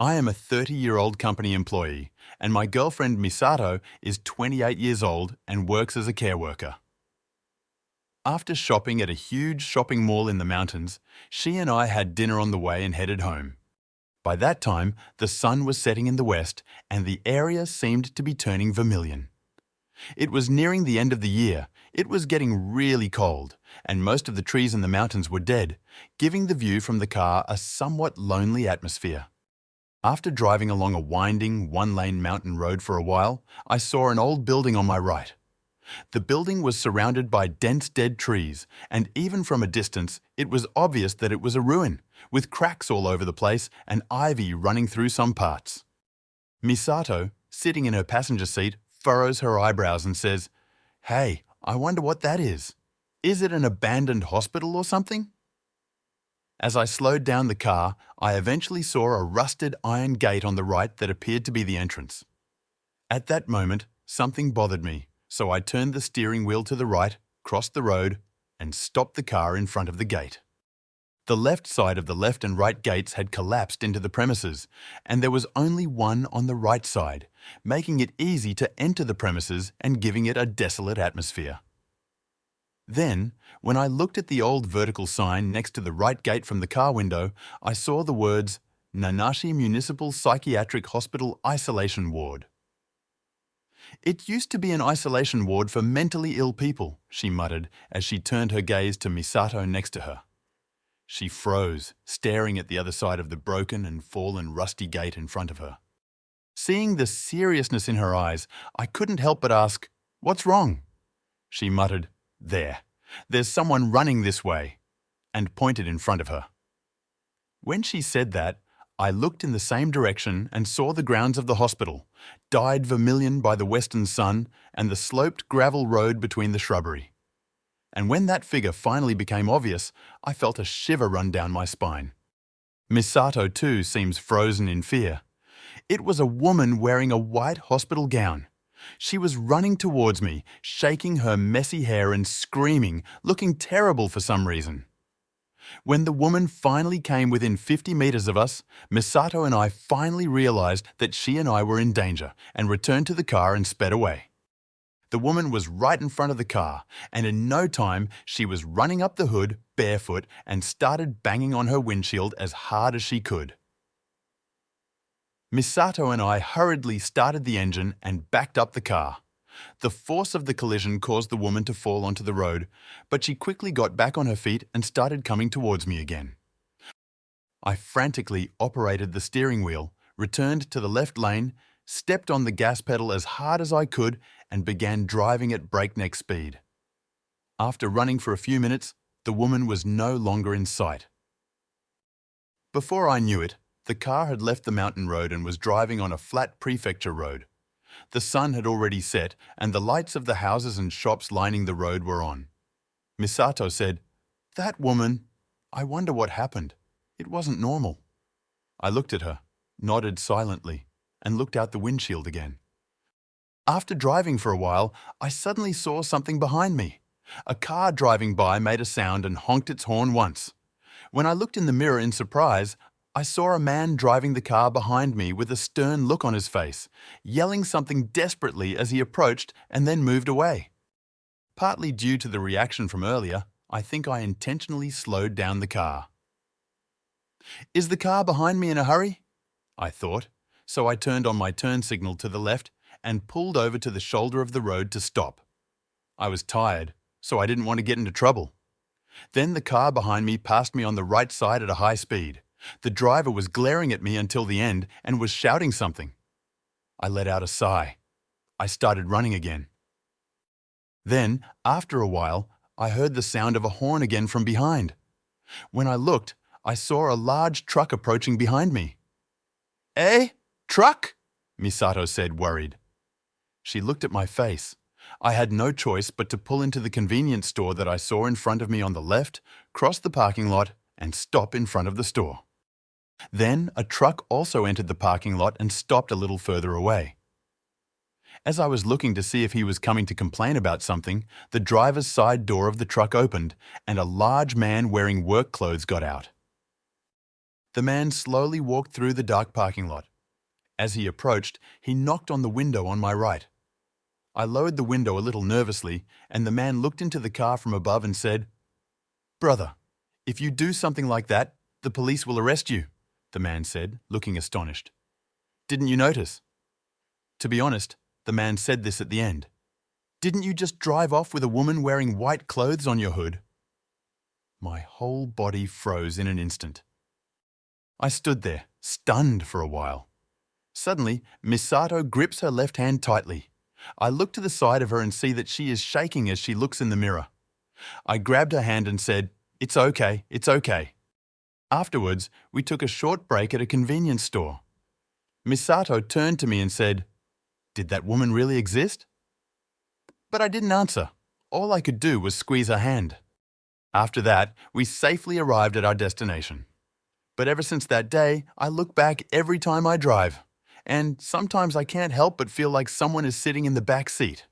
I am a 30-year-old company employee, and my girlfriend Misato is 28 years old and works as a care worker. After shopping at a huge shopping mall in the mountains, she and I had dinner on the way and headed home. By that time, the sun was setting in the west and the area seemed to be turning vermilion. It was nearing the end of the year, it was getting really cold, and most of the trees in the mountains were dead, giving the view from the car a somewhat lonely atmosphere. After driving along a winding, one-lane mountain road for a while, I saw an old building on my right. The building was surrounded by dense dead trees, and even from a distance, it was obvious that it was a ruin, with cracks all over the place and ivy running through some parts. Misato, sitting in her passenger seat, furrows her eyebrows and says, "Hey, I wonder what that is. Is it an abandoned hospital or something?" As I slowed down the car, I eventually saw a rusted iron gate on the right that appeared to be the entrance. At that moment, something bothered me, so I turned the steering wheel to the right, crossed the road, and stopped the car in front of the gate. The left side of the left and right gates had collapsed into the premises, and there was only one on the right side, making it easy to enter the premises and giving it a desolate atmosphere. Then, when I looked at the old vertical sign next to the right gate from the car window, I saw the words Nanashi Municipal Psychiatric Hospital Isolation Ward. "It used to be an isolation ward for mentally ill people," she muttered as she turned her gaze to Misato next to her. She froze, staring at the other side of the broken and fallen rusty gate in front of her. Seeing the seriousness in her eyes, I couldn't help but ask, "What's wrong?" She muttered, There's someone running this way," and pointed in front of her. When she said that, I looked in the same direction and saw the grounds of the hospital, dyed vermilion by the western sun and the sloped gravel road between the shrubbery. And when that figure finally became obvious, I felt a shiver run down my spine. Misato too seems frozen in fear. It was a woman wearing a white hospital gown. She was running towards me, shaking her messy hair and screaming, looking terrible for some reason. When the woman finally came within 50 meters of us, Misato and I finally realized that she and I were in danger and returned to the car and sped away. The woman was right in front of the car, and in no time she was running up the hood, barefoot, and started banging on her windshield as hard as she could. Misato and I hurriedly started the engine and backed up the car. The force of the collision caused the woman to fall onto the road, but she quickly got back on her feet and started coming towards me again. I frantically operated the steering wheel, returned to the left lane, stepped on the gas pedal as hard as I could, and began driving at breakneck speed. After running for a few minutes, the woman was no longer in sight. Before I knew it, the car had left the mountain road and was driving on a flat prefecture road. The sun had already set, and the lights of the houses and shops lining the road were on. Misato said, "That woman, I wonder what happened. It wasn't normal." I looked at her, nodded silently, and looked out the windshield again. After driving for a while, I suddenly saw something behind me. A car driving by made a sound and honked its horn once. When I looked in the mirror in surprise, I saw a man driving the car behind me with a stern look on his face, yelling something desperately as he approached and then moved away. Partly due to the reaction from earlier, I think I intentionally slowed down the car. "Is the car behind me in a hurry?" I thought, so I turned on my turn signal to the left and pulled over to the shoulder of the road to stop. I was tired, so I didn't want to get into trouble. Then the car behind me passed me on the right side at a high speed. The driver was glaring at me until the end and was shouting something. I let out a sigh. I started running again. Then, after a while, I heard the sound of a horn again from behind. When I looked, I saw a large truck approaching behind me. "Eh? Truck?" Misato said, worried. She looked at my face. I had no choice but to pull into the convenience store that I saw in front of me on the left, cross the parking lot, and stop in front of the store. Then a truck also entered the parking lot and stopped a little further away. As I was looking to see if he was coming to complain about something, the driver's side door of the truck opened and a large man wearing work clothes got out. The man slowly walked through the dark parking lot. As he approached, he knocked on the window on my right. I lowered the window a little nervously, and the man looked into the car from above and said, "Brother, if you do something like that, the police will arrest you," the man said, looking astonished. "Didn't you notice?" To be honest, the man said this at the end. "Didn't you just drive off with a woman wearing white clothes on your hood?" My whole body froze in an instant. I stood there, stunned for a while. Suddenly, Misato grips her left hand tightly. I look to the side of her and see that she is shaking as she looks in the mirror. I grabbed her hand and said, "It's okay, it's okay." Afterwards, we took a short break at a convenience store. Misato turned to me and said, "Did that woman really exist?" But I didn't answer. All I could do was squeeze her hand. After that, we safely arrived at our destination. But ever since that day, I look back every time I drive. And sometimes I can't help but feel like someone is sitting in the back seat.